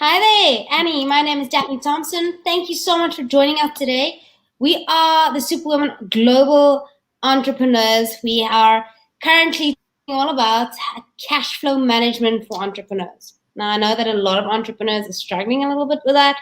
Hi there, Annie. My name is Daphne Thompson. Thank you so much for joining us today. We are the Superwomen Global Entrepreneurs. We are currently talking all about cash flow management for entrepreneurs. Now, I know that a lot of entrepreneurs are struggling a little bit with that.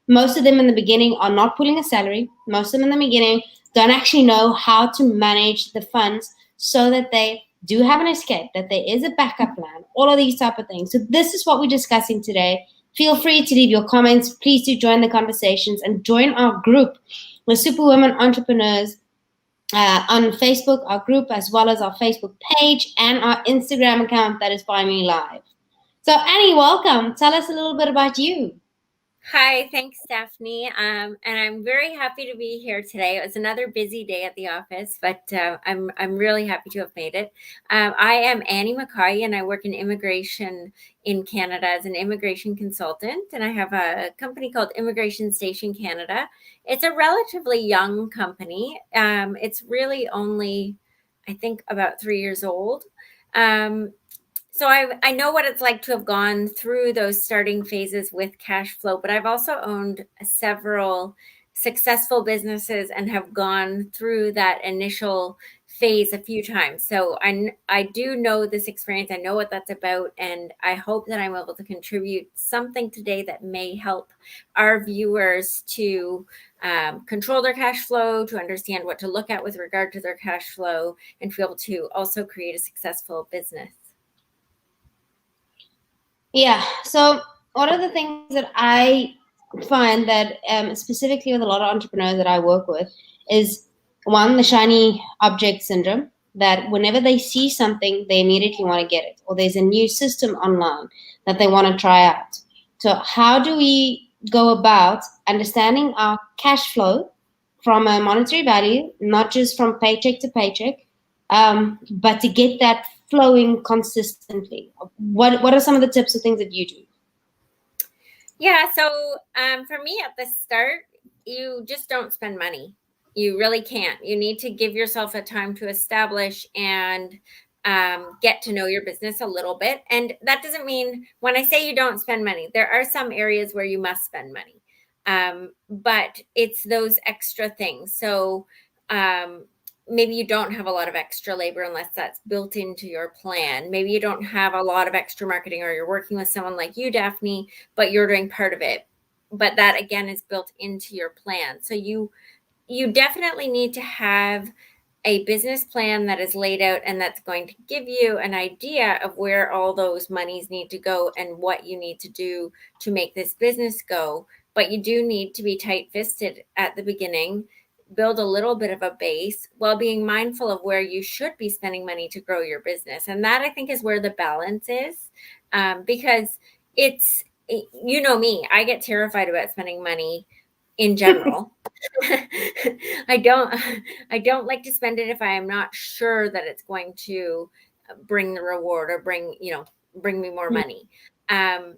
Most of them in the beginning are not pulling a salary. Most of them in the beginning don't actually know how to manage the funds so that they do have an escape, that there is a backup plan, all of these type of things. So this is what we're discussing today. Feel free to leave your comments. Please do join the conversations and join our group, the Superwomen Entrepreneurs, on Facebook, our group, as well as our Facebook page and our Instagram account that is By Me Live. So, Annie, welcome. Tell us a little bit about you. Hi, thanks, Stephanie. And I'm very happy to be here today. It was another busy day at the office, but I'm really happy to have made it. I am Annie McCoy, and I work in immigration in Canada as an immigration consultant. And I have a company called Immigration Station Canada. It's a relatively young company. It's really only, I think, about 3 years old. Um, so I know what it's like to have gone through those starting phases with cash flow, but I've also owned several successful businesses and have gone through that initial phase a few times. So I do know this experience. I know what that's about, and I hope that I'm able to contribute something today that may help our viewers to control their cash flow, to understand what to look at with regard to their cash flow, and to be able to also create a successful business. Yeah. So, one of the things that I find that specifically with a lot of entrepreneurs that I work with is one, the shiny object syndrome, that whenever they see something, they immediately want to get it, or there's a new system online that they want to try out. So, how do we go about understanding our cash flow from a monetary value, not just from paycheck to paycheck, but to get that flowing consistently? What are some of the tips or things that you do? Yeah, so for me at the start, you just don't spend money. You really can't. You need to give yourself a time to establish and get to know your business a little bit. And that doesn't mean when I say you don't spend money, there are some areas where you must spend money. But it's those extra things. So maybe you don't have a lot of extra labor unless that's built into your plan. Maybe you don't have a lot of extra marketing, or you're working with someone like you, Daphne, but you're doing part of it. But that again is built into your plan. So you definitely need to have a business plan that is laid out and that's going to give you an idea of where all those monies need to go and what you need to do to make this business go. But you do need to be tight-fisted at the beginning, build a little bit of a base while being mindful of where you should be spending money to grow your business. And that, I think, is where the balance is, because it's, you know me, I get terrified about spending money in general. I don't I don't like to spend it if I am not sure that it's going to bring the reward or bring me more money. Um,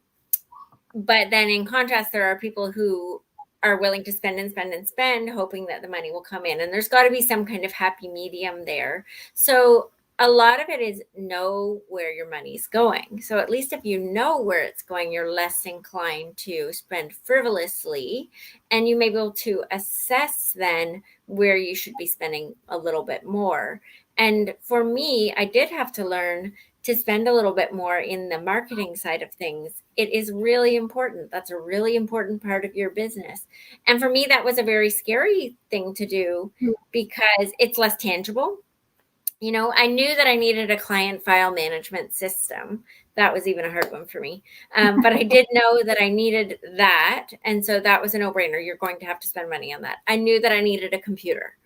but then in contrast, there are people who are willing to spend and spend and spend, hoping that the money will come in. And there's got to be some kind of happy medium there. So a lot of it is know where your money's going. So at least if you know where it's going, you're less inclined to spend frivolously, and you may be able to assess then where you should be spending a little bit more. And for me, I did have to learn to spend a little bit more in the marketing side of things. It is really important. That's a really important part of your business. And for me, that was a very scary thing to do because it's less tangible. I knew that I needed a client file management system. That was even a hard one for me. But I did know that I needed that. And so that was a no-brainer. You're going to have to spend money on that. I knew that I needed a computer.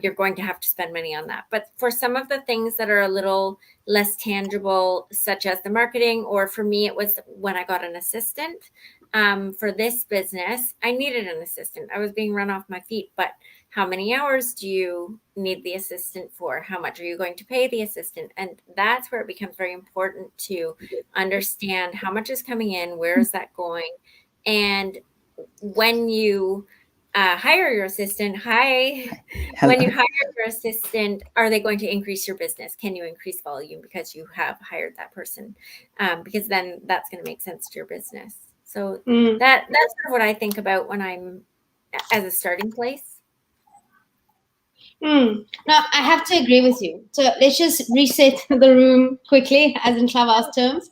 You're going to have to spend money on that. But for some of the things that are a little less tangible, such as the marketing, or for me, it was when I got an assistant for this business, I needed an assistant. I was being run off my feet, but how many hours do you need the assistant for? How much are you going to pay the assistant? And that's where it becomes very important to understand how much is coming in, where is that going? And when you hire your assistant, when you hire your assistant, are they going to increase your business? Can you increase volume because you have hired that person? Because then that's going to make sense to your business. So that's sort of what I think about when I'm as a starting place. No, I have to agree with you. So let's just reset the room quickly, as in Clubhouse terms.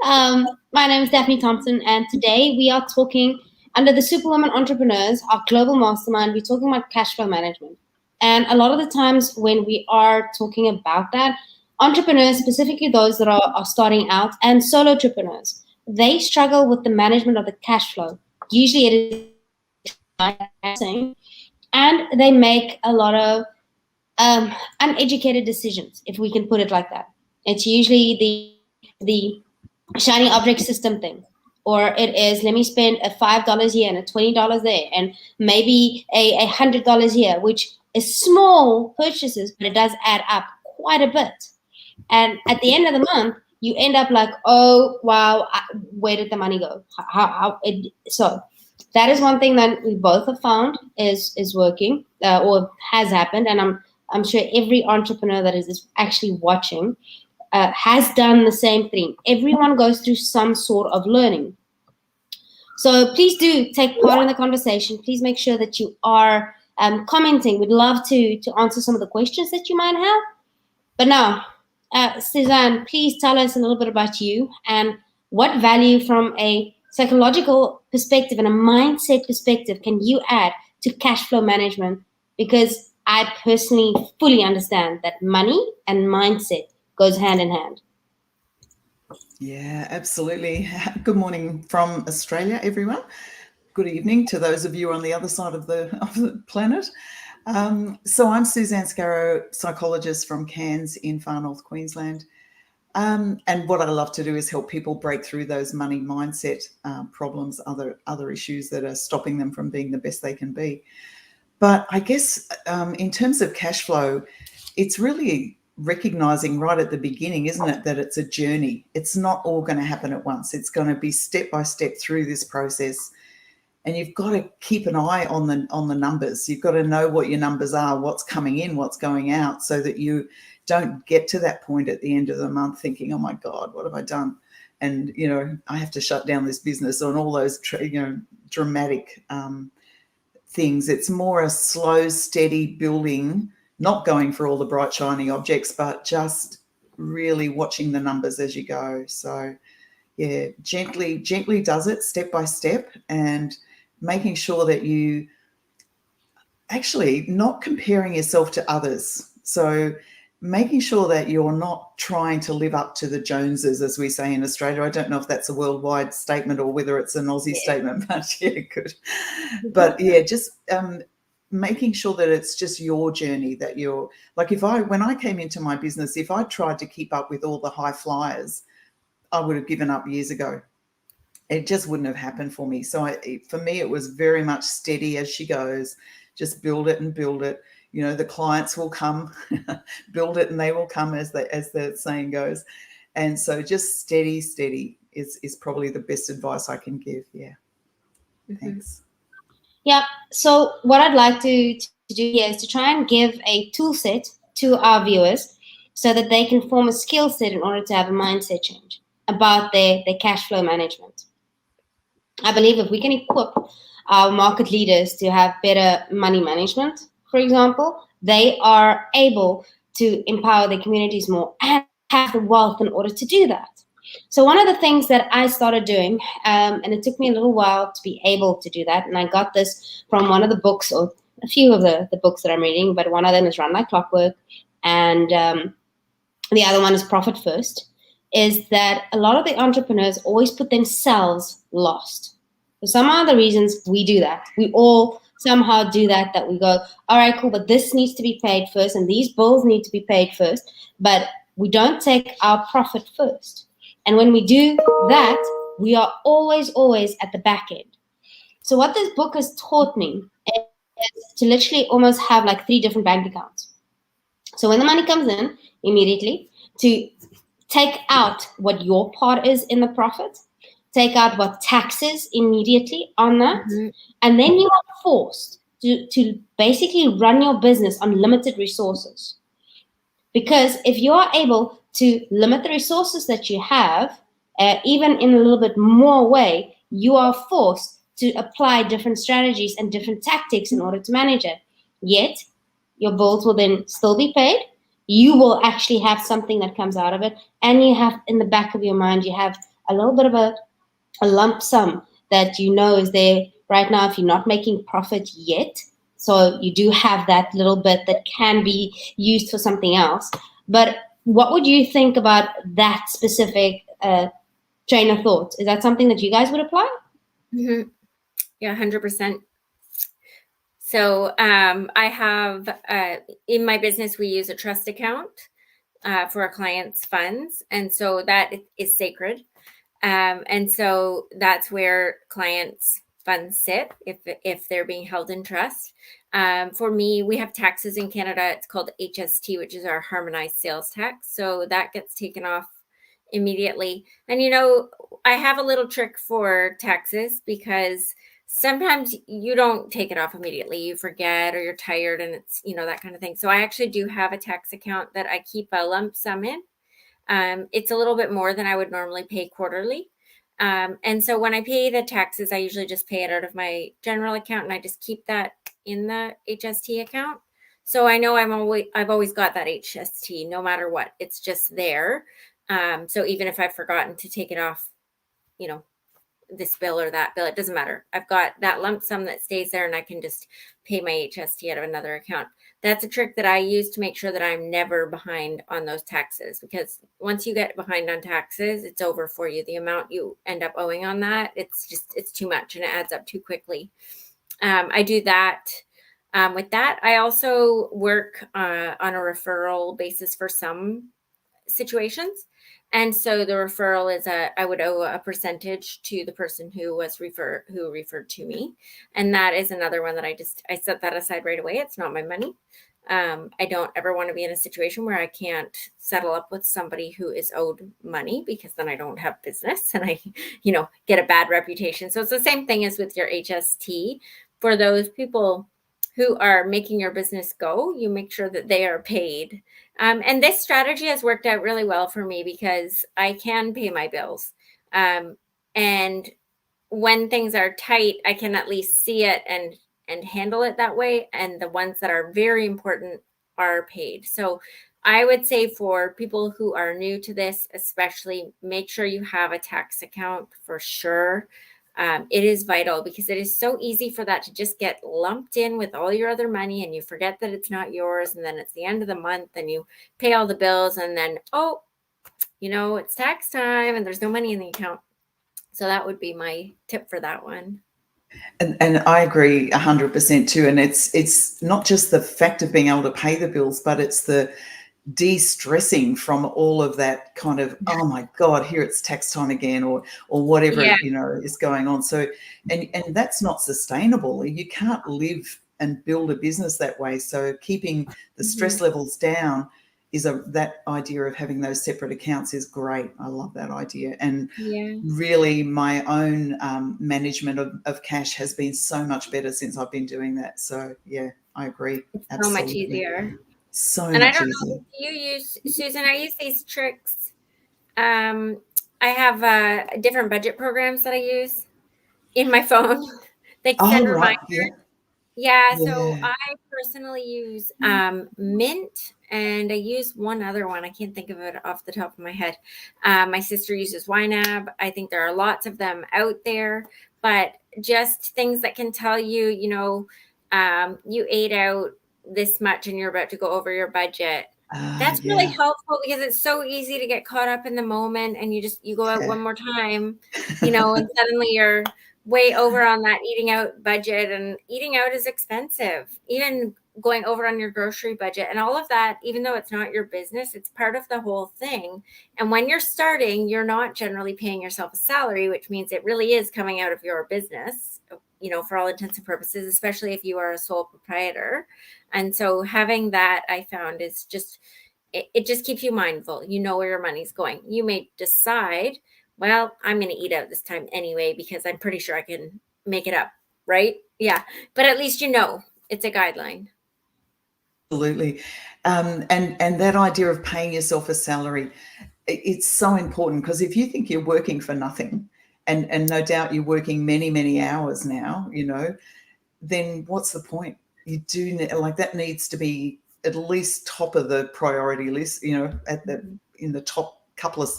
My name is Daphne Thompson, and today we are talking under the Superwomen Entrepreneurs, our global mastermind. We're talking about cash flow management. And a lot of the times when we are talking about that, entrepreneurs, specifically those that are starting out, and solo entrepreneurs, they struggle with the management of the cash flow. Usually it is and they make a lot of uneducated decisions, if we can put it like that. It's usually the shiny object system thing, or it is let me spend a $5 here and a $20 there, and maybe a $100 here, which is small purchases, but it does add up quite a bit. And at the end of the month, you end up like, oh wow, where did the money go? So that is one thing that we both have found is working or has happened, and I'm sure every entrepreneur that is actually watching has done the same thing. Everyone goes through some sort of learning. So please do take part in the conversation. Please make sure that you are commenting. We'd love to answer some of the questions that you might have. But now, Suzanne, please tell us a little bit about you and what value from a psychological perspective and a mindset perspective can you add to cash flow management? Because I personally fully understand that money and mindset goes hand in hand. Yeah, absolutely. Good morning from Australia, everyone. Good evening to those of you on the other side of the planet. So I'm Suzanne Scarrow, psychologist from Cairns in far north Queensland. And what I love to do is help people break through those money mindset problems, other issues that are stopping them from being the best they can be. But I guess in terms of cash flow, it's really recognizing right at the beginning, isn't it, that it's a journey. It's not all going to happen at once. It's going to be step by step through this process. And you've got to keep an eye on the numbers. You've got to know what your numbers are, what's coming in, what's going out, so that you don't get to that point at the end of the month thinking, oh my God, what have I done? And, you know, I have to shut down this business, and all those, dramatic things. It's more a slow, steady building, not going for all the bright, shiny objects, but just really watching the numbers as you go. So, yeah, gently does it step by step, and making sure that you actually not comparing yourself to others. So making sure that you're not trying to live up to the Joneses, as we say in Australia. I don't know if that's a worldwide statement or whether it's an Aussie statement, but yeah, good. But yeah, just making sure that it's just your journey, that you're like, when I came into my business, if I tried to keep up with all the high flyers, I would have given up years ago. It just wouldn't have happened for me. So for me, it was very much steady as she goes. Just build it and build it. You know, the clients will come, build it and they will come, as the saying goes. And so just steady is probably the best advice I can give. Yeah. Thanks. Yeah. So what I'd like to do here is to try and give a tool set to our viewers so that they can form a skill set in order to have a mindset change about their cash flow management. I believe if we can equip our market leaders to have better money management, for example, they are able to empower their communities more and have the wealth in order to do that. So one of the things that I started doing, and it took me a little while to be able to do that, and I got this from one of the books, or a few of the books that I'm reading, but one of them is Run Like Clockwork, and the other one is Profit First, is that a lot of the entrepreneurs always put themselves last. For some other reasons, we do that. We all somehow do that we go, all right, cool, but this needs to be paid first, and these bills need to be paid first, but we don't take our profit first. And when we do that, we are always at the back end. So what this book has taught me is to literally almost have like 3 different bank accounts. So when the money comes in, immediately to take out what your part is in the profit, take out what taxes immediately on that, and then you are forced to basically run your business on limited resources. Because if you are able to limit the resources that you have, even in a little bit more way, you are forced to apply different strategies and different tactics in order to manage it. Yet, your bills will then still be paid. You will actually have something that comes out of it. And you have, in the back of your mind, you have a little bit of a lump sum that you know is there right now if you're not making profit yet. So you do have that little bit that can be used for something else. But what would you think about that specific train of thought? Is that something that you guys would apply? Mm-hmm. Yeah, 100%. So I have, in my business, we use a trust account for our clients' funds. And so that is sacred. And so that's where clients' funds sit if they're being held in trust. For me, we have taxes in Canada. It's called HST, which is our harmonized sales tax. So that gets taken off immediately. And, I have a little trick for taxes because sometimes you don't take it off immediately. You forget or you're tired and it's, that kind of thing. So I actually do have a tax account that I keep a lump sum in. It's a little bit more than I would normally pay quarterly. And so when I pay the taxes, I usually just pay it out of my general account and I just keep that in the HST account. So I know I've always got that HST no matter what. It's just there. So even if I've forgotten to take it off, this bill or that bill, it doesn't matter. I've got that lump sum that stays there and I can just pay my HST out of another account. That's a trick that I use to make sure that I'm never behind on those taxes, because once you get behind on taxes, it's over for you. The amount you end up owing on that, it's too much and it adds up too quickly. I do that. With that, I also work on a referral basis for some situations. And so the referral is I would owe a percentage to the person who referred to me. And that is another one that I set that aside right away. It's not my money. I don't ever want to be in a situation where I can't settle up with somebody who is owed money, because then I don't have business and I, get a bad reputation. So it's the same thing as with your HST. For those people who are making your business go, you make sure that they are paid. And this strategy has worked out really well for me because I can pay my bills. And when things are tight, I can at least see it and handle it that way. And the ones that are very important are paid. So I would say for people who are new to this, especially, make sure you have a tax account for sure. It is vital because it is so easy for that to just get lumped in with all your other money and you forget that it's not yours. And then it's the end of the month and you pay all the bills and then, it's tax time and there's no money in the account. So that would be my tip for that one. And I agree 100% too. And it's not just the fact of being able to pay the bills, but it's the de-stressing from all of that kind of, oh my God, here it's tax time again, or whatever, is going on. So, and that's not sustainable. You can't live and build a business that way. So keeping the stress levels down is that idea of having those separate accounts is great. I love that idea. And really my own management of cash has been so much better since I've been doing that. So yeah, I agree. Absolutely. So much easier. So and much I don't easier. know if you use, Susan, I use these tricks. I have different budget programs that I use in my phone. They send reminders. Yeah, so I personally use Mint, and I use one other one. I can't think of it off the top of my head. My sister uses YNAB. I think there are lots of them out there, but just things that can tell you, you ate out this much and you're about to go over your budget. That's really helpful because it's so easy to get caught up in the moment and you go out one more time, and suddenly you're way over on that eating out budget, and eating out is expensive. Even going over on your grocery budget and all of that, even though it's not your business, it's part of the whole thing. And when you're starting, you're not generally paying yourself a salary, which means it really is coming out of your business, for all intents and purposes, especially if you are a sole proprietor. And so having that, I found, is just, it just keeps you mindful. You know where your money's going. You may decide, well, I'm going to eat out this time anyway, because I'm pretty sure I can make it up, right? Yeah. But at least it's a guideline. Absolutely. And that idea of paying yourself a salary, it's so important, because if you think you're working for nothing and no doubt you're working many, many hours now, you know, then what's the point? You do like that needs to be at least top of the priority list, you know, in the top couple of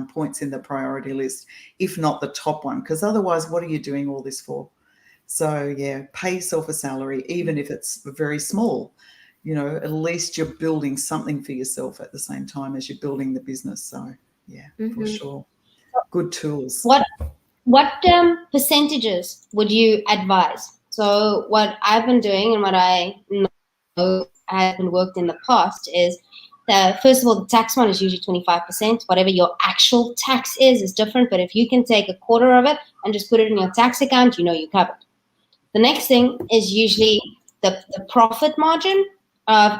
points in the priority list, if not the top one, because otherwise, what are you doing all this for? So yeah, pay yourself a salary, even if it's very small. You know, at least you're building something for yourself at the same time as you're building the business. So yeah, for sure, good tools. What percentages would you advise? So what I've been doing and what I know has been worked in the past is that, first of all, the tax one is usually 25%. Whatever your actual tax is different. But if you can take a quarter of it and just put it in your tax account, you know you're covered. The next thing is usually the profit margin.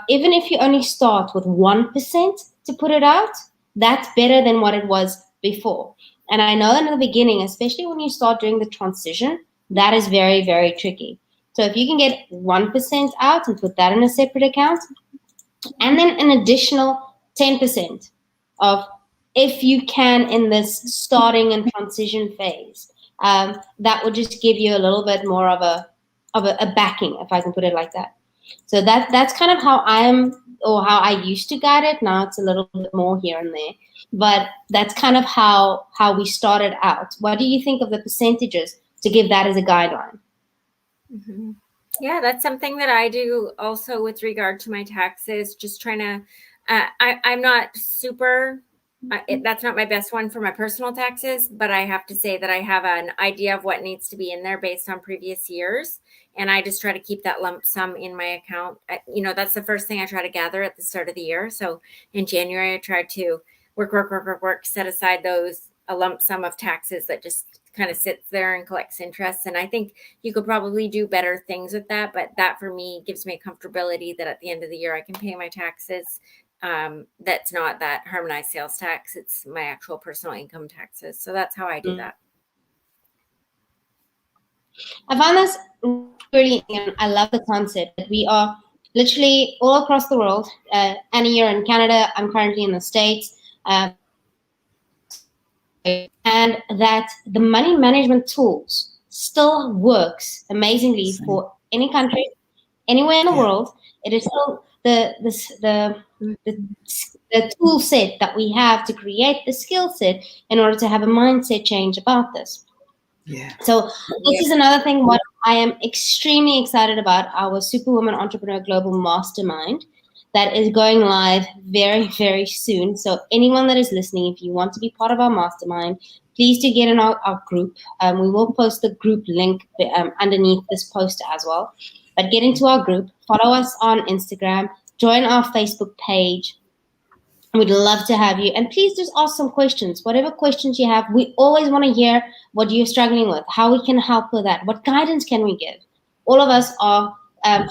Even if you only start with 1% to put it out, that's better than what it was before. And I know in the beginning, especially when you start doing the transition, that is very, very tricky. So if you can get 1% out and put that in a separate account, and then an additional 10% of, if you can, in this starting and transition phase, that would just give you a little bit more of a backing, if I can put it like that. So that's kind of how how I used to guide it. Now it's a little bit more here and there, but that's kind of how we started out. What do you think of the percentages to give that as a guideline? Mm-hmm. Yeah, that's something that I do also with regard to my taxes, just trying to, I'm not super, that's not my best one for my personal taxes, but I have to say that I have an idea of what needs to be in there based on previous years. And I just try to keep that lump sum in my account. You know, that's the first thing I try to gather at the start of the year. So in January, I try to work, set aside a lump sum of taxes that just kind of sits there and collects interest. And I think you could probably do better things with that. But that for me gives me comfortability that at the end of the year, I can pay my taxes. That's not that harmonized sales tax. It's my actual personal income taxes. So that's how I do that. I found this really, I love the concept that we are literally all across the world. Annie, you're in Canada. I'm currently in the States. And that the money management tools still works amazingly for any country, anywhere in the world. It is still the tool set that we have to create the skill set in order to have a mindset change about this. Yeah. So this is another thing what I am extremely excited about, our Superwoman Entrepreneur Global Mastermind that is going live very, very soon. So anyone that is listening, if you want to be part of our mastermind, please do get in our group. We will post the group link underneath this post as well. But get into our group, follow us on Instagram, join our Facebook page. We'd love to have you. And please just ask some questions. Whatever questions you have, we always want to hear what you're struggling with, how we can help with that, what guidance can we give. All of us are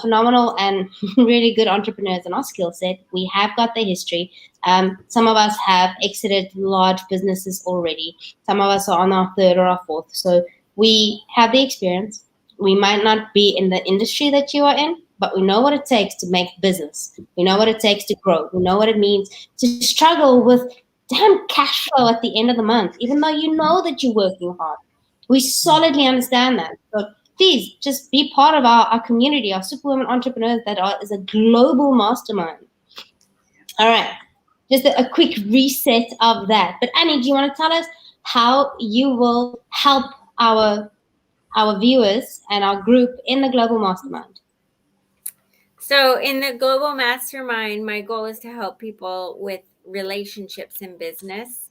phenomenal and really good entrepreneurs in our skill set. We have got the history. Some of us have exited large businesses already. Some of us are on our third or our fourth. So we have the experience. We might not be in the industry that you are in, but we know what it takes to make business. We know what it takes to grow. We know what it means to struggle with damn cash flow at the end of the month, even though you know that you're working hard. We solidly understand that. So please just be part of our community, our Superwomen entrepreneurs is a global mastermind. All right, just a quick reset of that. But Annie, do you want to tell us how you will help our viewers and our group in the global mastermind? So in the global mastermind, my goal is to help people with relationships in business,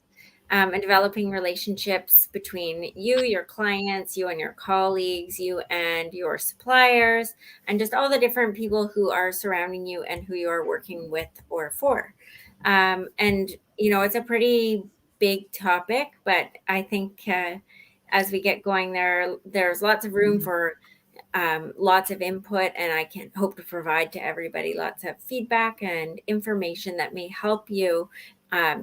and developing relationships between you, your clients, you and your colleagues, you and your suppliers, and just all the different people who are surrounding you and who you are working with or for. And, you know, it's a pretty big topic, but I think as we get going there's lots of room for lots of input, and I can hope to provide to everybody lots of feedback and information that may help you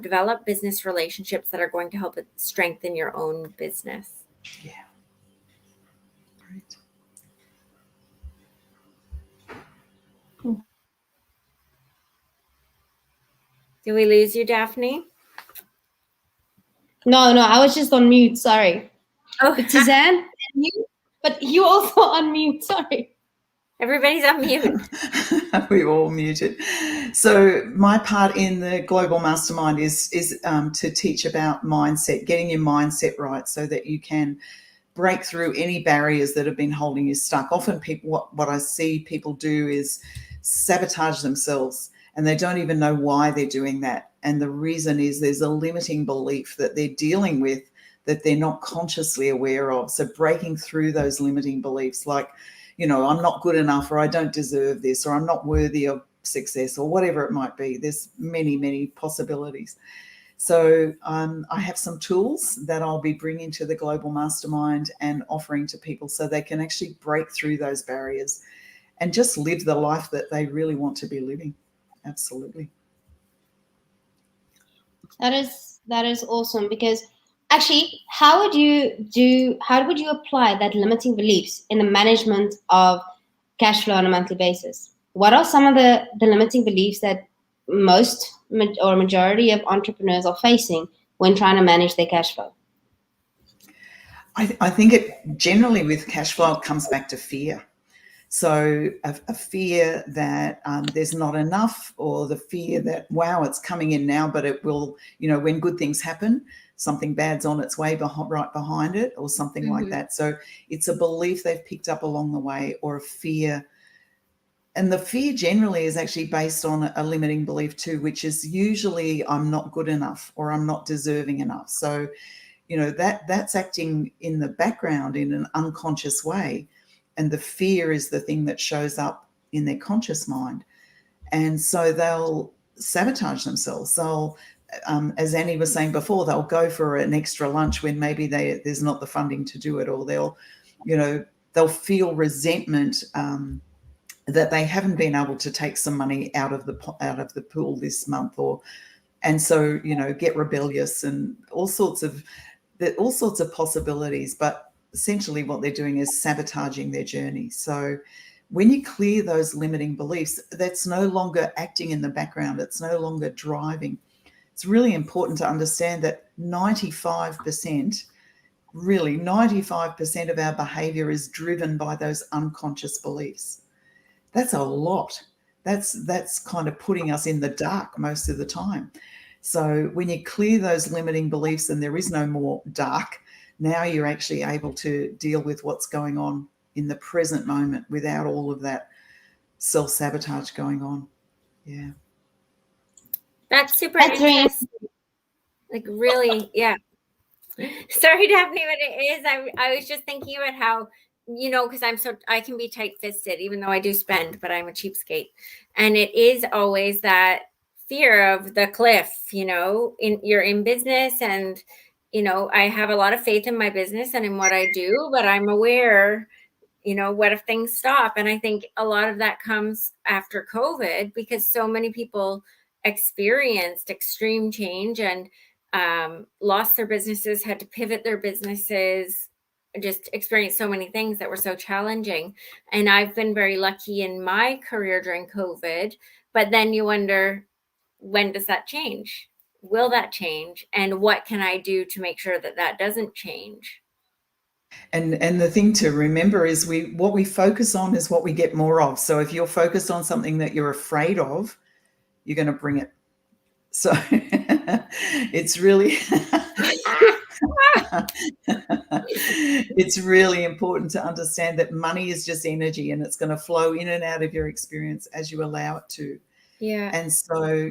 develop business relationships that are going to help strengthen your own business. Yeah. Great. Did we lose you, Daphne? No, I was just on mute. Sorry. Oh, with Suzanne and you, but you also on mute. Sorry. everybody's on mute. We all muted. So my part in the Global Mastermind is to teach about mindset, getting your mindset right so that you can break through any barriers that have been holding you stuck. Often people, what I see people do is sabotage themselves, and they don't even know why they're doing that. And the reason is there's a limiting belief that they're dealing with that they're not consciously aware of. So breaking through those limiting beliefs, like, I'm not good enough, or I don't deserve this, or I'm not worthy of success, or whatever it might be. There's many, many possibilities. So I have some tools that I'll be bringing to the Global Mastermind and offering to people so they can actually break through those barriers and just live the life that they really want to be living. Absolutely. That is awesome, because actually, how would you apply that limiting beliefs in the management of cash flow on a monthly basis? What are some of the limiting beliefs that majority of entrepreneurs are facing when trying to manage their cash flow? I think it generally with cash flow comes back to fear. So a fear that there's not enough, or the fear that, wow, it's coming in now, but it will, when good things happen, something bad's on its way right behind it, or something like that. So it's a belief they've picked up along the way, or a fear. And the fear generally is actually based on a limiting belief too, which is usually I'm not good enough, or I'm not deserving enough. So, that's acting in the background in an unconscious way. And the fear is the thing that shows up in their conscious mind. And so they'll sabotage themselves. They'll, as Annie was saying before, they'll go for an extra lunch when maybe there's not the funding to do it, or they'll feel resentment that they haven't been able to take some money out of the pool this month, and so get rebellious, and all sorts of possibilities. But essentially what they're doing is sabotaging their journey. So when you clear those limiting beliefs, that's no longer acting in the background, it's no longer driving. It's really important to understand that 95% of our behavior is driven by those unconscious beliefs. That's a lot. That's kind of putting us in the dark most of the time. So when you clear those limiting beliefs and there is no more dark, now you're actually able to deal with what's going on in the present moment without all of that self-sabotage going on. Yeah. That's super interesting. Like, really, yeah. Sorry, Daphne, what it is, I was just thinking about how, because I can be tight-fisted, even though I do spend, but I'm a cheapskate. And it is always that fear of the cliff, you're in business, and, I have a lot of faith in my business and in what I do, but I'm aware, what if things stop? And I think a lot of that comes after COVID, because so many people experienced extreme change and lost their businesses, had to pivot their businesses, just experienced so many things that were so challenging. And I've been very lucky in my career during COVID, but then you wonder, when does that change? Will that change? And what can I do to make sure that that doesn't change? And the thing to remember is what we focus on is what we get more of. So if you're focused on something that you're afraid of, you're going to bring it. So it's really it's really important to understand that money is just energy, and it's going to flow in and out of your experience as you allow it to. Yeah. And so,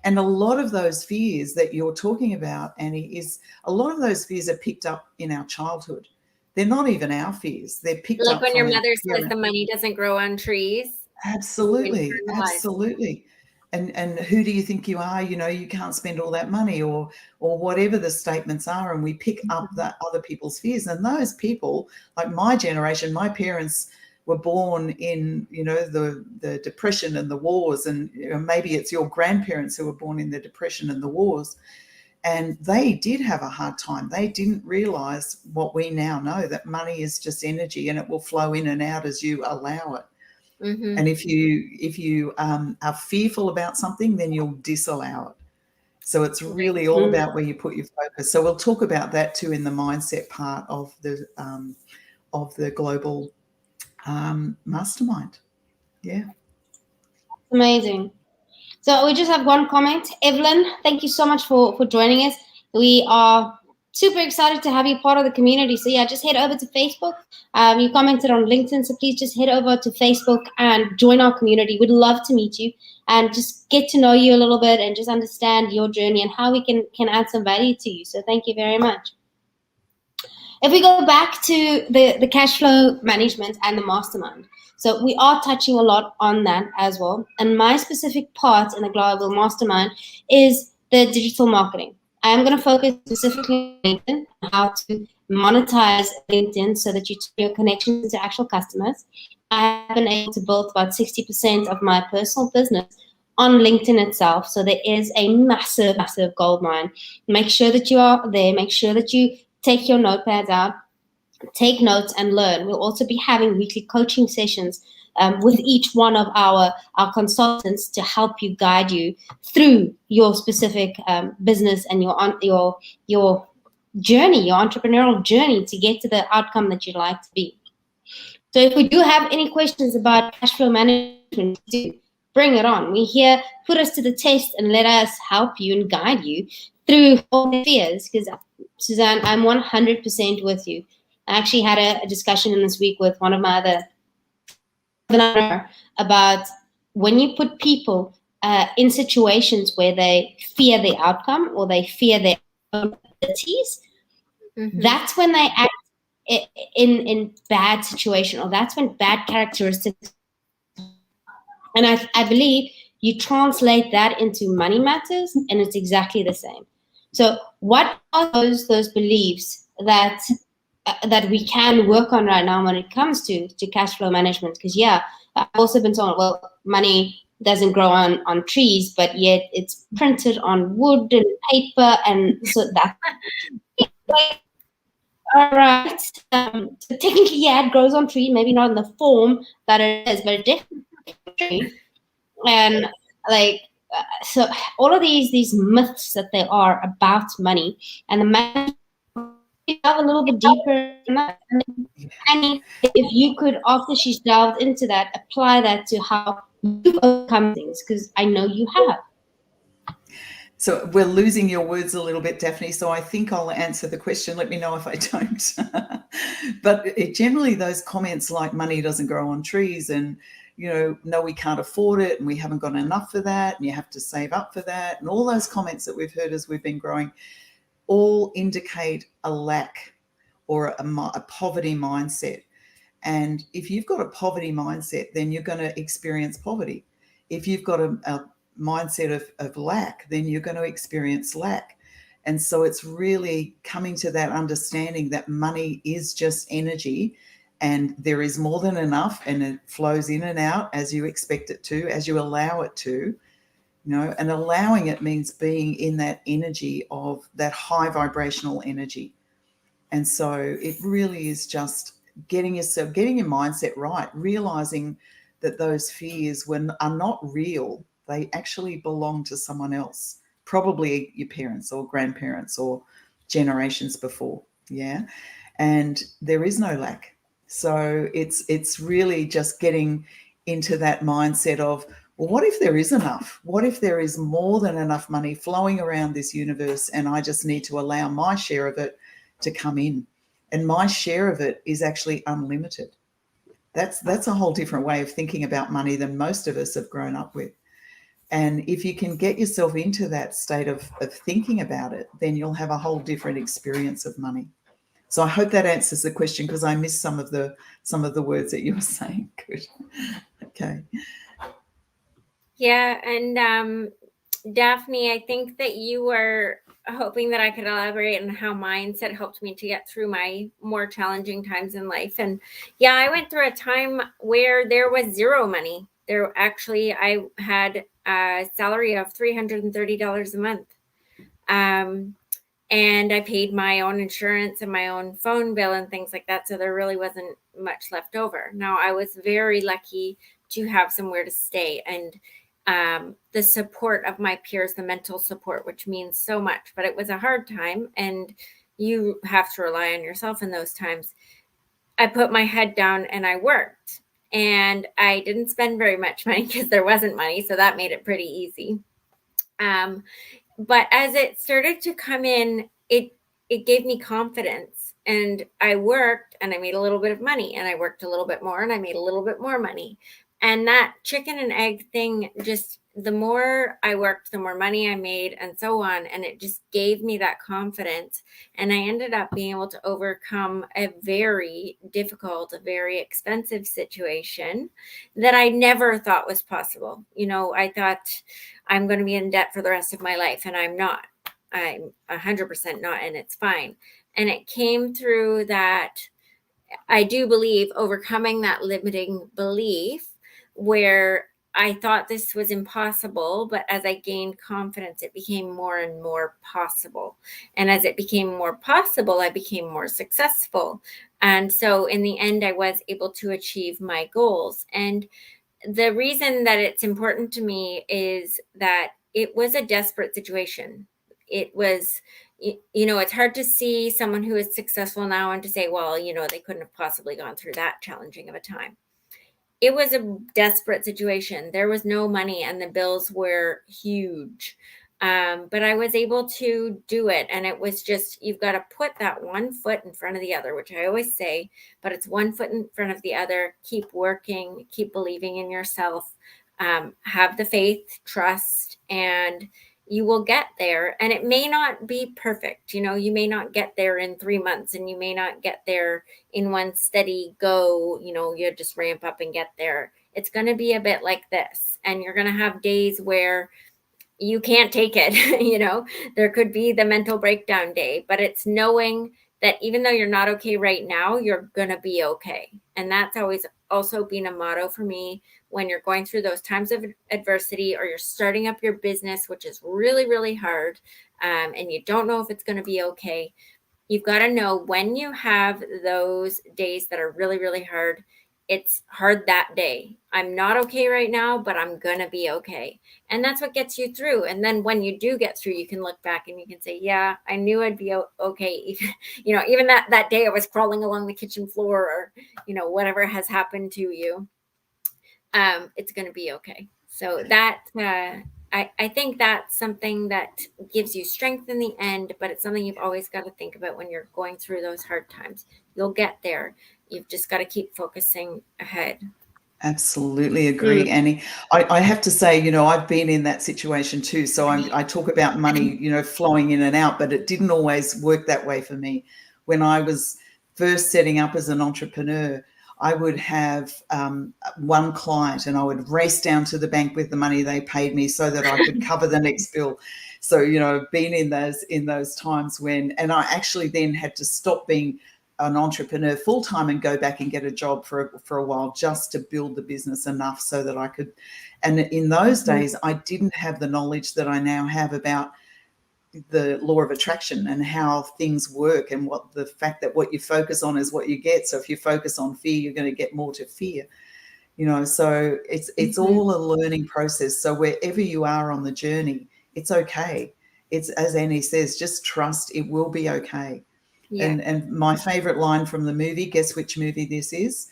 and a lot of those fears that you're talking about, Annie, a lot of those fears are picked up in our childhood. They're not even our fears. They're picked up. Like when your mother says the money doesn't grow on trees. Absolutely. Absolutely. And who do you think you are? You can't spend all that money, or whatever the statements are. And we pick up that other people's fears. And those people, like my generation, my parents were born in, the Depression and the wars. And maybe it's your grandparents who were born in the Depression and the wars. And they did have a hard time. They didn't realize what we now know, that money is just energy and it will flow in and out as you allow it. And if you are fearful about something, then you'll disallow it. So it's really all about where you put your focus. So we'll talk about that too in the mindset part of the global mastermind. Yeah. Amazing. So we just have one comment. Evelyn, thank you so much for joining us. We are super excited to have you part of the community. So yeah, just head over to Facebook. You commented on LinkedIn, so please just head over to Facebook and join our community. We'd love to meet you and just get to know you a little bit and just understand your journey and how we can add some value to you. So thank you very much. If we go back to the cash flow management and the mastermind, so we are touching a lot on that as well. And my specific part in the global mastermind is the digital marketing. I am going to focus specifically on LinkedIn and how to monetize LinkedIn so that you turn your connections into actual customers. I have been able to build about 60% of my personal business on LinkedIn itself. So there is a massive, massive gold mine. Make sure that you are there. Make sure that you take your notepads out, take notes, and learn. We'll also be having weekly coaching sessions with each one of our consultants to help you, guide you through your specific business and your journey, your entrepreneurial journey to get to the outcome that you'd like to be. So if we do have any questions about cash flow management, do bring it on. We're here, put us to the test and let us help you and guide you through all the fears. Because Suzanne, I'm 100% with you. I actually had a discussion in this week with one of my other about when you put people in situations where they fear the outcome or they fear their own abilities, that's when they act in bad situation, or that's when bad characteristics. And I believe you translate that into money matters, and it's exactly the same. So what are those beliefs that we can work on right now when it comes to cash flow management? Because yeah, I've also been told, well, money doesn't grow on trees, but yet it's printed on wood and paper, and so that's all right. So technically, yeah, it grows on tree, maybe not in the form that it is, but it definitely. And like, so all of these myths that there are about money, and the money, delve a little bit deeper in that. And if you could, after she's delved into that, apply that to how you've overcome things, because I know you have. So we're losing your words a little bit, Daphne, so I think I'll answer the question. Let me know if I don't. But generally those comments like money doesn't grow on trees and, no, we can't afford it and we haven't got enough for that and you have to save up for that, and all those comments that we've heard as we've been growing all indicate a lack or a poverty mindset. And if you've got a poverty mindset, then you're going to experience poverty. If you've got a mindset of lack, then you're going to experience lack. And so it's really coming to that understanding that money is just energy and there is more than enough, and it flows in and out as you expect it to, as you allow it to, and allowing it means being in that energy of that high vibrational energy. And so it really is just getting your mindset right, realizing that those fears are not real. They actually belong to someone else, probably your parents or grandparents or generations before. Yeah. And there is no lack. So it's really just getting into that mindset of, well, what if there is enough? What if there is more than enough money flowing around this universe and I just need to allow my share of it to come in? And my share of it is actually unlimited. That's a whole different way of thinking about money than most of us have grown up with. And if you can get yourself into that state of thinking about it, then you'll have a whole different experience of money. So I hope that answers the question, because I missed some of the words that you were saying. Good. Okay. Yeah, and Daphne, I think that you were hoping that I could elaborate on how mindset helped me to get through my more challenging times in life. And yeah, I went through a time where there was zero money. I had a salary of $330 a month. And I paid my own insurance and my own phone bill and things like that. So there really wasn't much left over. Now, I was very lucky to have somewhere to stay. And the support of my peers, the mental support, which means so much. But it was a hard time, and you have to rely on yourself in those times. I put my head down and I worked, and I didn't spend very much money because there wasn't money. So that made it pretty easy. But as it started to come in, it gave me confidence, and I worked and I made a little bit of money, and I worked a little bit more and I made a little bit more money. And that chicken and egg thing, just the more I worked, the more money I made, and so on. And it just gave me that confidence. And I ended up being able to overcome a very difficult, a very expensive situation that I never thought was possible. I thought I'm going to be in debt for the rest of my life, and I'm not. I'm 100% not, and it's fine. And it came through that, I do believe, overcoming that limiting belief where I thought this was impossible, but as I gained confidence, it became more and more possible. And as it became more possible, I became more successful. And so in the end, I was able to achieve my goals. And the reason that it's important to me is that it was a desperate situation. It was, it's hard to see someone who is successful now and to say, well, they couldn't have possibly gone through that challenging of a time. It was a desperate situation. There was no money and the bills were huge. But I was able to do it. And it was just, you've got to put that one foot in front of the other, which I always say, but it's one foot in front of the other. Keep working, keep believing in yourself, have the faith, trust, and you will get there. And it may not be perfect. You may not get there in 3 months, and you may not get there in one steady go. You just ramp up and get there. It's going to be a bit like this. And you're going to have days where you can't take it. There could be the mental breakdown day, but it's knowing that even though you're not okay right now, you're going to be okay. And that's always also been a motto for me when you're going through those times of adversity, or you're starting up your business, which is really, really hard. And you don't know if it's going to be okay. You've got to know when you have those days that are really, really hard, it's hard that day. I'm not okay right now, but I'm going to be okay. And that's what gets you through. And then when you do get through, you can look back and you can say, yeah, I knew I'd be okay. Even that day I was crawling along the kitchen floor, or, whatever has happened to you, it's going to be okay. So that, I think that's something that gives you strength in the end, but it's something you've always got to think about when you're going through those hard times. You'll get there. You've just got to keep focusing ahead. Absolutely agree, Annie. I have to say, I've been in that situation too. So I talk about money, flowing in and out, but it didn't always work that way for me. When I was first setting up as an entrepreneur, I would have one client, and I would race down to the bank with the money they paid me so that I could cover the next bill. So, been in those times when, and I actually then had to stop being an entrepreneur full time and go back and get a job for a while, just to build the business enough so that I could. And in those days, I didn't have the knowledge that I now have about the law of attraction and how things work, and what the fact that what you focus on is what you get. So if you focus on fear, you're going to get more to fear. So it's all a learning process. So wherever you are on the journey, it's okay. It's, as Annie says, just trust it will be okay. Yeah. And my favorite line from the movie, guess which movie this is?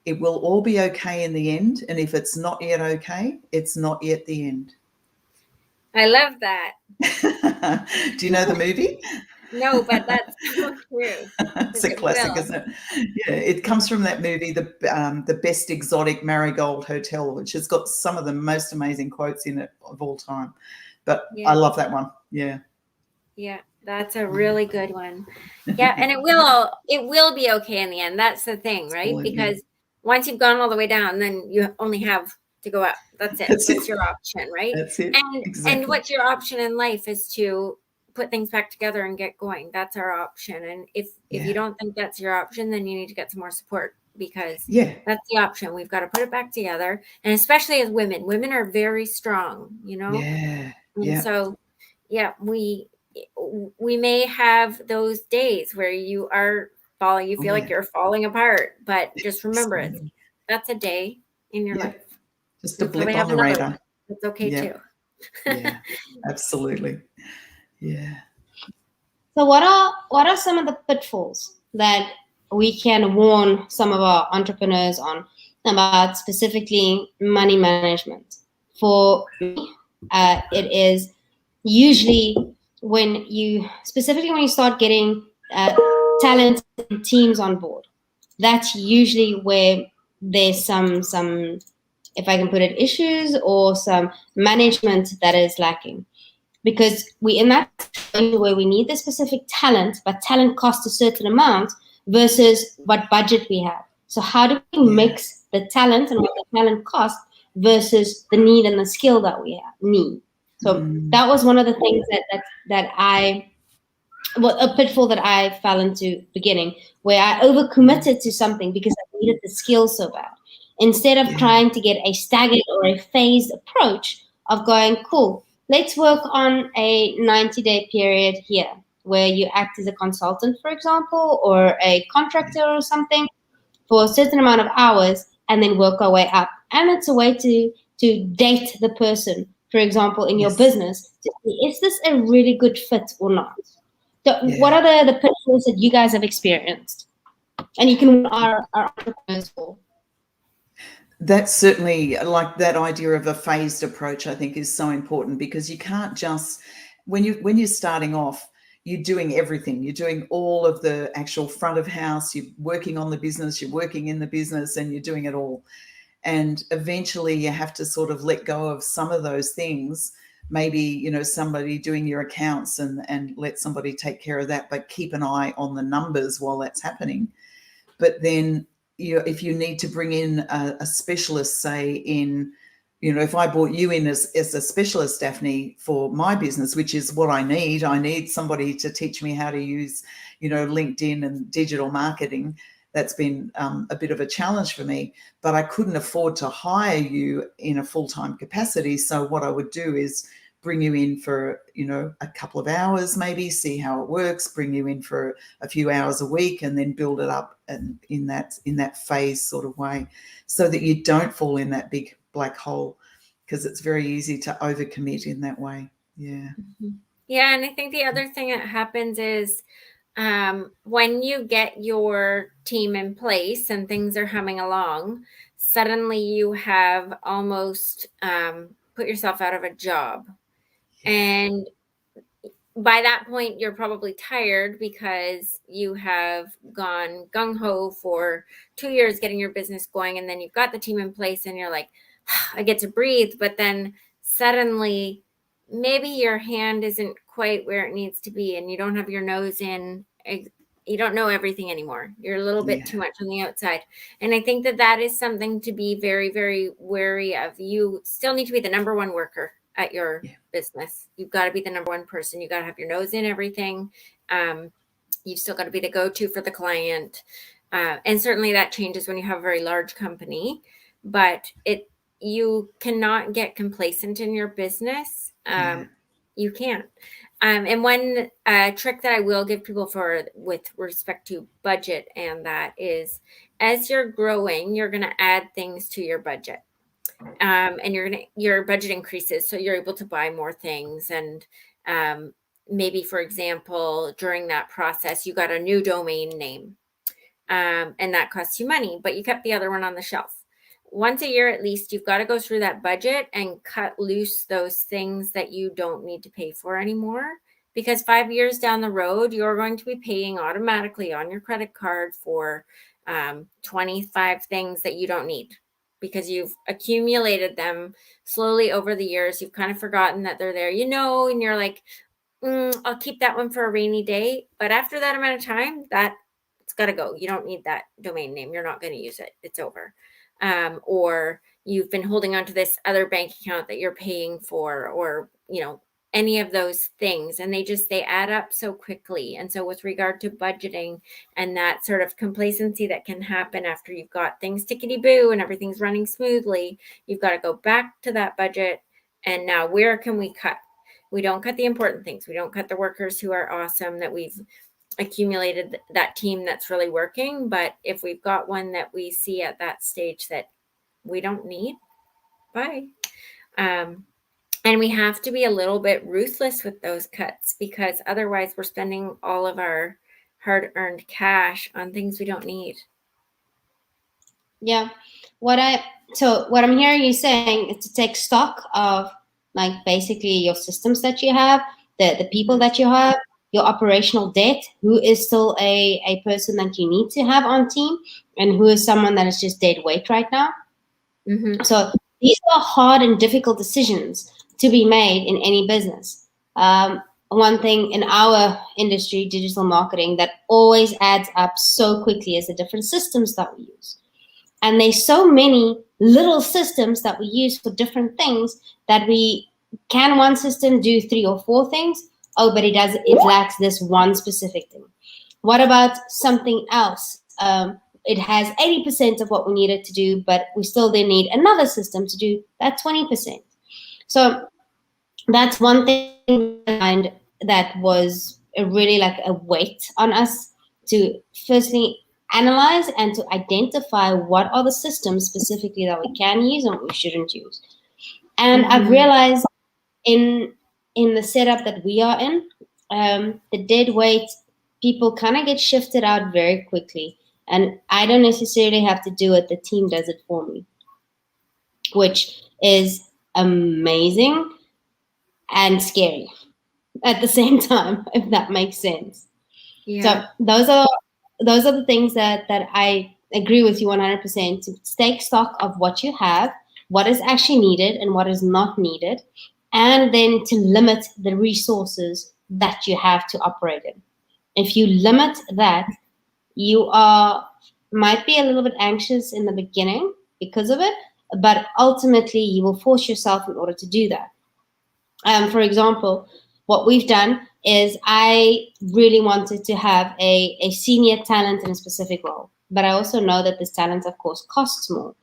It will all be okay in the end. And if it's not yet okay, it's not yet the end. I love that. Do you know the movie? No, but that's so true. It's a classic, isn't it? Yeah, it comes from that movie, the Best Exotic Marigold Hotel, which has got some of the most amazing quotes in it of all time. But yeah. I love that one. Yeah. Yeah, that's a really good one. Yeah, and it will be okay in the end. That's the thing, right? Absolutely. Because once you've gone all the way down, then you only have to go up. That's it. That's your option, right? That's it. And what's your option in life is to put things back together and get going. That's our option. And if you don't think that's your option, then you need to get some more support, because that's the option. We've got to put it back together. And especially as women are very strong, Yeah. And so, we may have those days where you are falling, you feel like you're falling apart, but just remember that's a day in your life. Just a blip on the radar. It's okay Yeah. too. Yeah, absolutely. Yeah. So what are some of the pitfalls that we can warn some of our entrepreneurs on about specifically money management? For me, it is usually specifically when you start getting talent and teams on board. That's usually where there's some, if I can put it, issues or some management that is lacking, because we in that situation where we need the specific talent, but talent costs a certain amount versus what budget we have. So how do we mix the talent and what the talent costs versus the need and the skill that we need? So that was one of the things that I, well, a pitfall that I fell into beginning, where I overcommitted to something because I needed the skill so bad. Instead of trying to get a staggered or a phased approach of going, cool, let's work on a 90-day period here where you act as a consultant, for example, or a contractor or something for a certain amount of hours and then work our way up. And it's a way to date the person, for example, in your business to see, is this a really good fit or not? So what are the pitfalls that you guys have experienced? And you can our entrepreneurs for. That's certainly, like, that idea of a phased approach, I think, is so important, because you can't just, when you're starting off, you're doing everything. You're doing all of the actual front of house, you're working on the business, you're working in the business, and you're doing it all. And eventually you have to sort of let go of some of those things. Maybe, somebody doing your accounts, and let somebody take care of that, but keep an eye on the numbers while that's happening. But then, if you need to bring in a specialist, say in, if I brought you in as a specialist, Daphne, for my business, which is what I need somebody to teach me how to use, LinkedIn and digital marketing. That's been a bit of a challenge for me, but I couldn't afford to hire you in a full-time capacity. So what I would do is bring you in for, a couple of hours, maybe see how it works, bring you in for a few hours a week, and then build it up and in that phase sort of way, so that you don't fall in that big black hole, because it's very easy to overcommit in that way. Yeah. Yeah. And I think the other thing that happens is when you get your team in place and things are humming along, suddenly you have almost put yourself out of a job. And by that point, you're probably tired because you have gone gung-ho for 2 years getting your business going. And then you've got the team in place and you're like, I get to breathe. But then suddenly, maybe your hand isn't quite where it needs to be and you don't have your nose in. You don't know everything anymore. You're a little bit too much on the outside. And I think that is something to be very, very wary of. You still need to be the number one worker at your business. You've got to be the number one person. You got to have your nose in everything. You've still got to be the go-to for the client. And certainly that changes when you have a very large company, but you cannot get complacent in your business. You can't. And one trick that I will give people with respect to budget, and that is, as you're growing, you're going to add things to your budget. And your budget increases, so you're able to buy more things. And maybe, for example, during that process, you got a new domain name, and that costs you money, but you kept the other one on the shelf. Once a year, at least, you've got to go through that budget and cut loose those things that you don't need to pay for anymore. Because 5 years down the road, you're going to be paying automatically on your credit card for 25 things that you don't need, because you've accumulated them slowly over the years. You've kind of forgotten that they're there, and you're like, I'll keep that one for a rainy day. But after that amount of time, it's got to go. You don't need that domain name. You're not going to use it. It's over. Or you've been holding on to this other bank account that you're paying for, or, any of those things, and they add up so quickly. And so with regard to budgeting and that sort of complacency that can happen after you've got things tickety-boo and everything's running smoothly, you've got to go back to that budget. And now, where can we cut? We don't cut the important things. We don't cut the workers who are awesome, that we've accumulated that team that's really working. But if we've got one that we see at that stage that we don't need, bye. And we have to be a little bit ruthless with those cuts, because otherwise we're spending all of our hard-earned cash on things we don't need. Yeah. What I'm hearing you saying is to take stock of, like, basically your systems that you have, the people that you have, your operational debt, who is still a person that you need to have on team, and who is someone that is just dead weight right now. Mm-hmm. So these are hard and difficult decisions to be made in any business. One thing in our industry, digital marketing, that always adds up so quickly is the different systems that we use. And there's so many little systems that we use for different things that can one system do 3 or 4 things? Oh, but it lacks this one specific thing. What about something else? It has 80% of what we needed to do, but we still then need another system to do that 20%. So that's one thing that was really like a weight on us, to firstly analyze and to identify what are the systems specifically that we can use and what we shouldn't use. And I've realized in the setup that we are in, the dead weight people kind of get shifted out very quickly, and I don't necessarily have to do it. The team does it for me, which is amazing and scary at the same time, if that makes sense. Yeah. So those are the things that I agree with you 100%, to take stock of what you have, what is actually needed and what is not needed, and then to limit the resources that you have to operate in. If you limit that, you might be a little bit anxious in the beginning because of it, but ultimately you will force yourself in order to do that. For example, what we've done is I really wanted to have a senior talent in a specific role, but I also know that this talent, of course, costs more.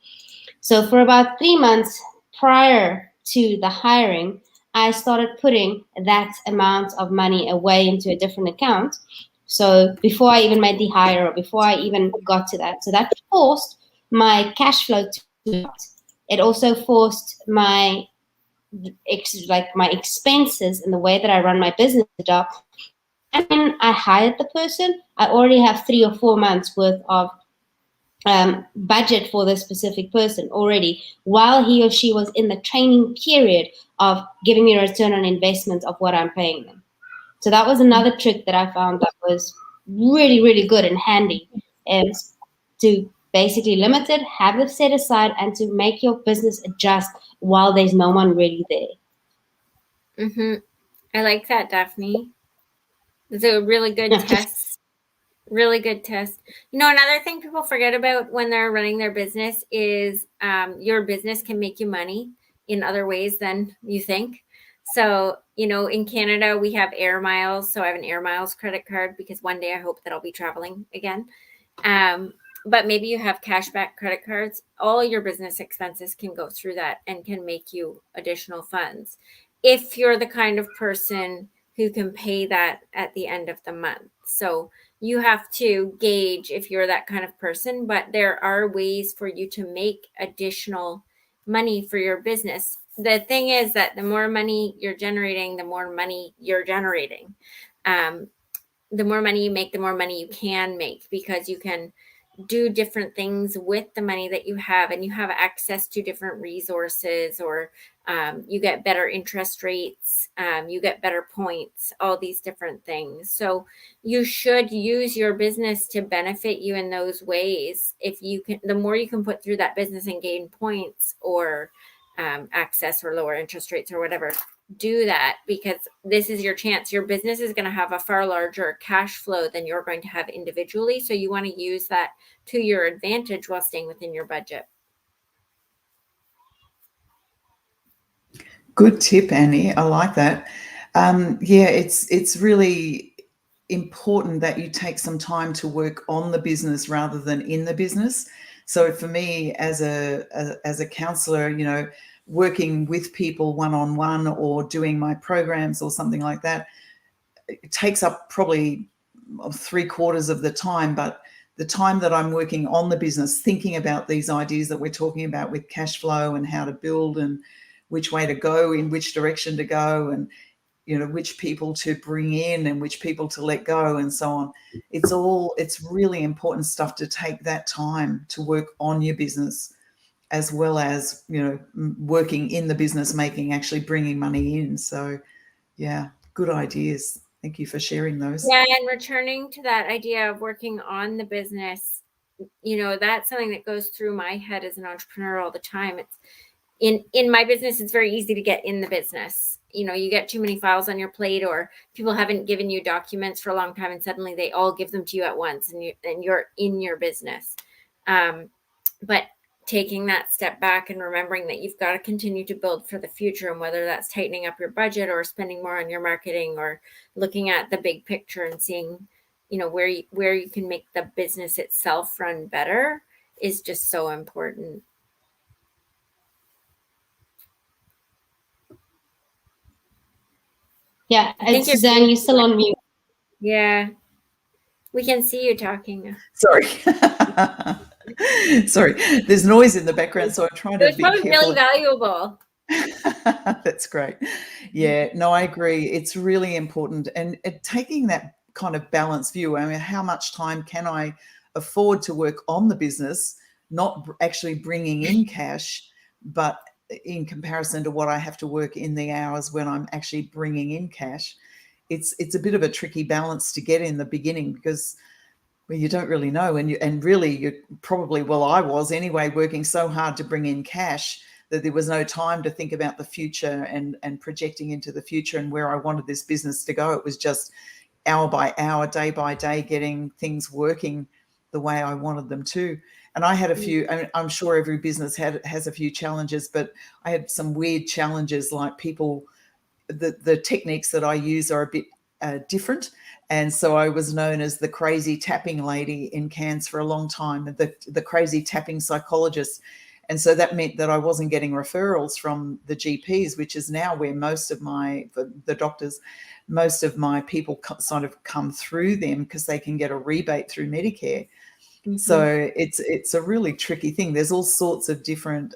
So for about 3 months prior to the hiring, I started putting that amount of money away into a different account. So before I even made the hire, or before I even got to that, so that forced my cash flow to drop. It also forced my my expenses and the way that I run my business job. And when I hired the person, I already have 3 or 4 months worth of budget for this specific person already, while he or she was in the training period of giving me a return on investment of what I'm paying them. So that was another trick that I found that was really, really good and handy, is to basically limit it, have it set aside, and to make your business adjust while there's no one really there. I like that, Daphne. It's a really good test. Really good test. Another thing people forget about when they're running their business is your business can make you money in other ways than you think. So, in Canada, we have air miles. So I have an air miles credit card because one day I hope that I'll be traveling again. But maybe you have cashback credit cards. All your business expenses can go through that and can make you additional funds if you're the kind of person who can pay that at the end of the month. So you have to gauge if you're that kind of person, but there are ways for you to make additional money for your business. The thing is that the more money you're generating, the more money you're generating. The more money you make, the more money you can make, because you can do different things with the money that you have, and you have access to different resources, or you get better interest rates, you get better points, all these different things. So you should use your business to benefit you in those ways. If you can, the more you can put through that business and gain points, or access, or lower interest rates, or whatever, do that, because this is your chance. Your business is going to have a far larger cash flow than you're going to have individually. So you want to use that to your advantage while staying within your budget. Good tip, Annie. I like that. Yeah, it's really important that you take some time to work on the business rather than in the business. So for me, as a counselor, working with people one-on-one, or doing my programs or something like that, it takes up probably 3/4 of the time. But the time that I'm working on the business, thinking about these ideas that we're talking about with cash flow and how to build and which way to go, in which direction to go, and which people to bring in and which people to let go, and so on. It's really important stuff to take that time to work on your business, as well as working in the business, actually bringing money in. So yeah, good ideas. Thank you for sharing those. Yeah, and returning to that idea of working on the business, that's something that goes through my head as an entrepreneur all the time. It's in my business, it's very easy to get in the business. You get too many files on your plate, or people haven't given you documents for a long time, and suddenly they all give them to you at once, and you're in your business. But taking that step back and remembering that you've got to continue to build for the future, and whether that's tightening up your budget or spending more on your marketing, or looking at the big picture and seeing, where you can make the business itself run better, is just so important. Yeah, Suzanne, you're still on mute. Yeah, we can see you talking. Sorry. Sorry, there's noise in the background, so I'm trying to be careful. It's really valuable. That's great. Yeah, no, I agree. It's really important. And taking that kind of balanced view, I mean, how much time can I afford to work on the business, not actually bringing in cash, but in comparison to what I have to work in the hours when I'm actually bringing in cash? It's a bit of a tricky balance to get in the beginning, because you don't really know. And really you probably, well, I was anyway, working so hard to bring in cash that there was no time to think about the future and projecting into the future and where I wanted this business to go. It was just hour by hour, day by day, getting things working the way I wanted them to. And I had a few, I'm sure every business has a few challenges, but I had some weird challenges, like people, the techniques that I use are a bit different. And so I was known as the crazy tapping lady in Cairns for a long time, the crazy tapping psychologist. And so that meant that I wasn't getting referrals from the GPs, which is now where most of the doctors, most of my people sort of come through them, because they can get a rebate through Medicare. Mm-hmm. So it's a really tricky thing. There's all sorts of different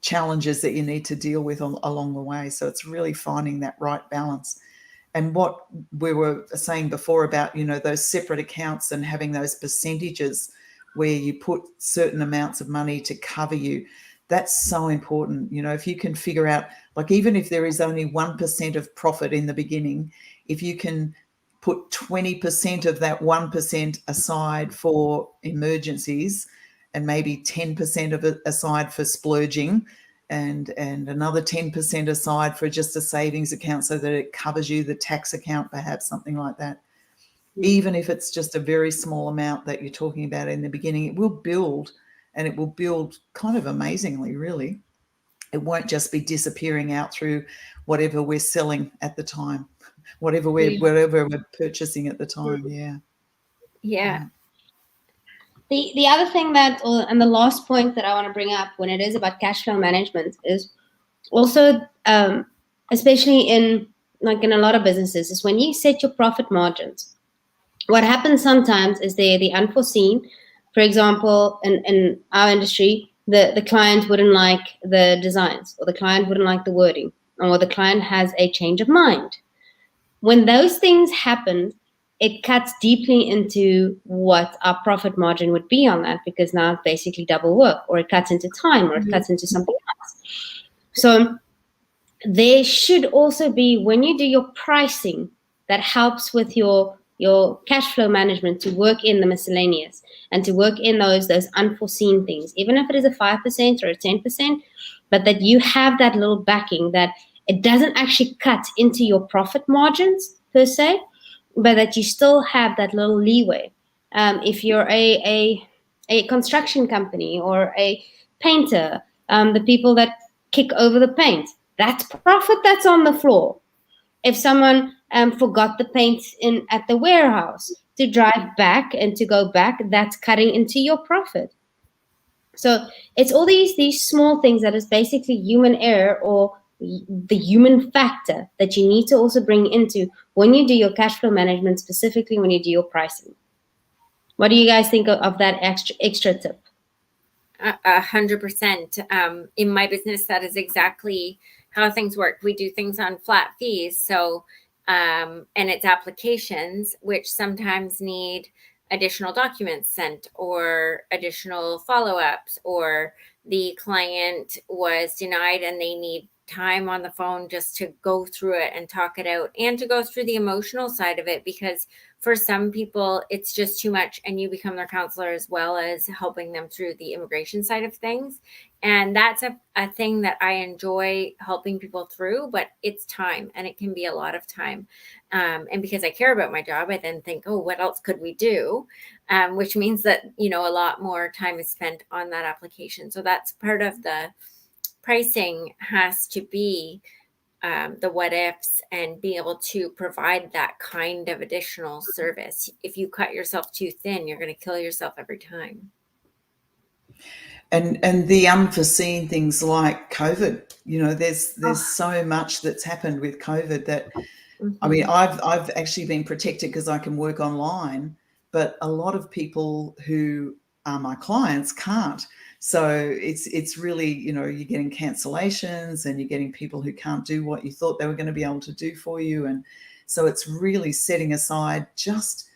challenges that you need to deal with along the way. So it's really finding that right balance. And what we were saying before about, those separate accounts and having those percentages where you put certain amounts of money to cover you, that's so important. If you can figure out, like, even if there is only 1% of profit in the beginning, if you can put 20% of that 1% aside for emergencies, and maybe 10% of it aside for splurging, and another 10% aside for just a savings account, so that it covers you, the tax account, perhaps, something like that. Even if it's just a very small amount that you're talking about in the beginning, it will build, and it will build kind of amazingly, really. It won't just be disappearing out through whatever we're selling at the time, whatever we're purchasing at the time. Yeah. The other thing and the last point that I want to bring up when it is about cash flow management is also, especially in a lot of businesses, is when you set your profit margins, what happens sometimes is the unforeseen. For example, in our industry, the client wouldn't like the designs, or the client wouldn't like the wording, or the client has a change of mind. When those things happen, it cuts deeply into what our profit margin would be on that, because now it's basically double work, or it cuts into time, or it cuts into something else. So there should also be, when you do your pricing, that helps with your cash flow management, to work in the miscellaneous and to work in those unforeseen things, even if it is a 5% or a 10%, but that you have that little backing, that it doesn't actually cut into your profit margins per se, but that you still have that little leeway. If you're a construction company or a painter, the people that kick over the paint, that's profit that's on the floor. If someone forgot the paint at the warehouse, to drive back and to go back, that's cutting into your profit. So it's all these small things that is basically human error, or the human factor, that you need to also bring into when you do your cash flow management, specifically when you do your pricing. What do you guys think of that extra tip? 100%. In my business, that is exactly how things work. We do things on flat fees. So, and it's applications, which sometimes need additional documents sent or additional follow-ups, or the client was denied and they need time on the phone just to go through it and talk it out, and to go through the emotional side of it, because for some people it's just too much, and you become their counselor as well as helping them through the immigration side of things. And that's a thing that I enjoy helping people through, but it's time, and it can be a lot of time. And because I care about my job, I then think, oh, what else could we do? Which means that, a lot more time is spent on that application. So that's part of the pricing, has to be the what ifs, and be able to provide that kind of additional service. If you cut yourself too thin, you're going to kill yourself every time. And the unforeseen things like COVID, there's so much that's happened with COVID that, I mean, I've actually been protected because I can work online, but a lot of people who are my clients can't. So it's really, you're getting cancellations, and you're getting people who can't do what you thought they were going to be able to do for you. And so it's really setting aside just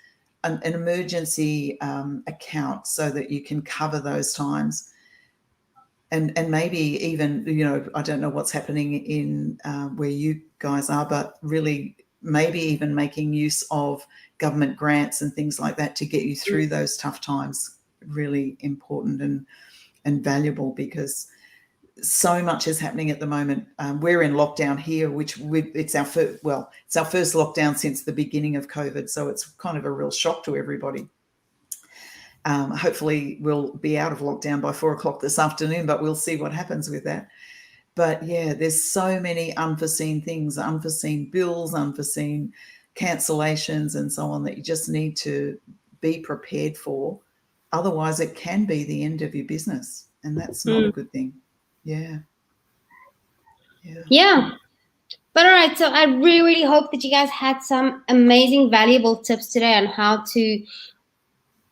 an emergency account so that you can cover those times. And maybe even, I don't know what's happening in where you guys are, but really maybe even making use of government grants and things like that to get you through those tough times. Really important and valuable, because so much is happening at the moment. We're in lockdown here, which it's our first lockdown since the beginning of COVID. So it's kind of a real shock to everybody. Hopefully we'll be out of lockdown by 4 o'clock this afternoon, but we'll see what happens with that. But yeah, there's so many unforeseen things, unforeseen bills, unforeseen cancellations and so on, that you just need to be prepared for. Otherwise it can be the end of your business, and that's not a good thing. Yeah. But all right, so I really, really hope that you guys had some amazing, valuable tips today on how to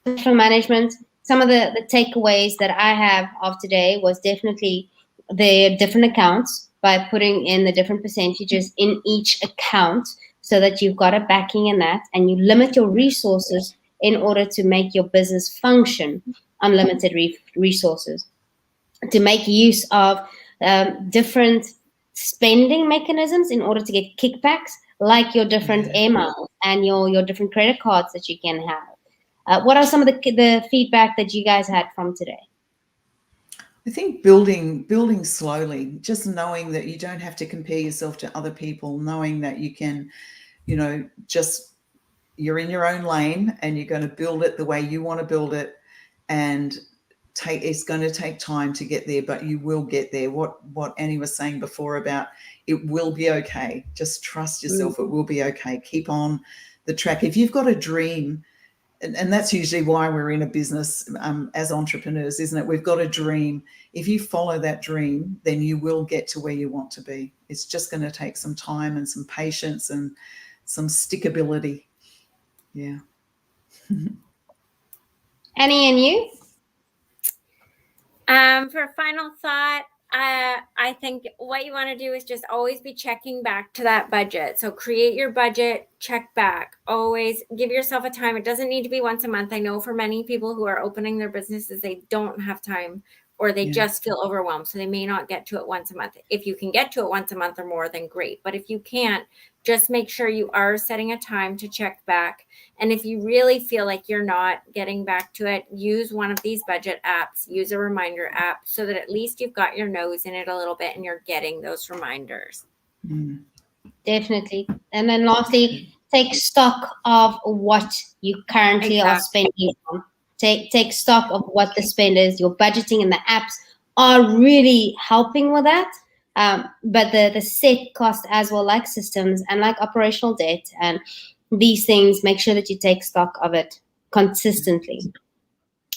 financial management. Some of the takeaways that I have of today was definitely the different accounts, by putting in the different percentages in each account, so that you've got a backing in that, and you limit your resources in order to make your business function. Unlimited resources, to make use of different spending mechanisms in order to get kickbacks, like your different emails and your different credit cards that you can have. What are some of the feedback that you guys had from today? I think building slowly, just knowing that you don't have to compare yourself to other people, knowing that you can, just, you're in your own lane and you're going to build it the way you want to build it, and it's going to take time to get there, but you will get there. What Annie was saying before about it will be okay. Just trust yourself. It will be okay. Keep on the track. If you've got a dream, and that's usually why we're in a business as entrepreneurs, isn't it? We've got a dream. If you follow that dream, then you will get to where you want to be. It's just going to take some time and some patience and some stickability. Yeah. Annie, and you? For a final thought, I think what you want to do is just always be checking back to that budget. So create your budget, check back, always give yourself a time. It doesn't need to be once a month. I know for many people who are opening their businesses, they don't have time, or they just feel overwhelmed. So they may not get to it once a month. If you can get to it once a month or more, then great. But if you can't, just make sure you are setting a time to check back. And if you really feel like you're not getting back to it, use one of these budget apps, use a reminder app, so that at least you've got your nose in it a little bit and you're getting those reminders. Definitely. And then lastly, take stock of what you currently are spending on. Take stock of what the spend is. Your budgeting and the apps are really helping with that. But the set cost as well, like systems and like operational debt and these things, make sure that you take stock of it consistently.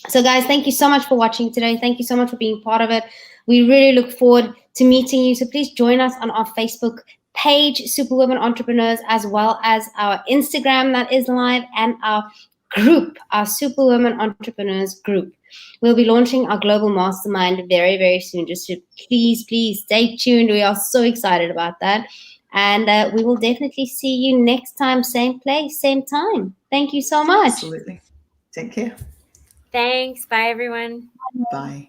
So guys, thank you so much for watching today. Thank you so much for being part of it. We really look forward to meeting you. So please join us on our Facebook page, Superwomen Entrepreneurs, as well as our Instagram that is live, and our group, our Superwomen Entrepreneurs group. We'll be launching our global mastermind very, very soon. Just please stay tuned. We are so excited about that. And we will definitely see you next time, same place, same time. Thank you so much. Absolutely. Take care. Thanks. Bye, everyone. Bye.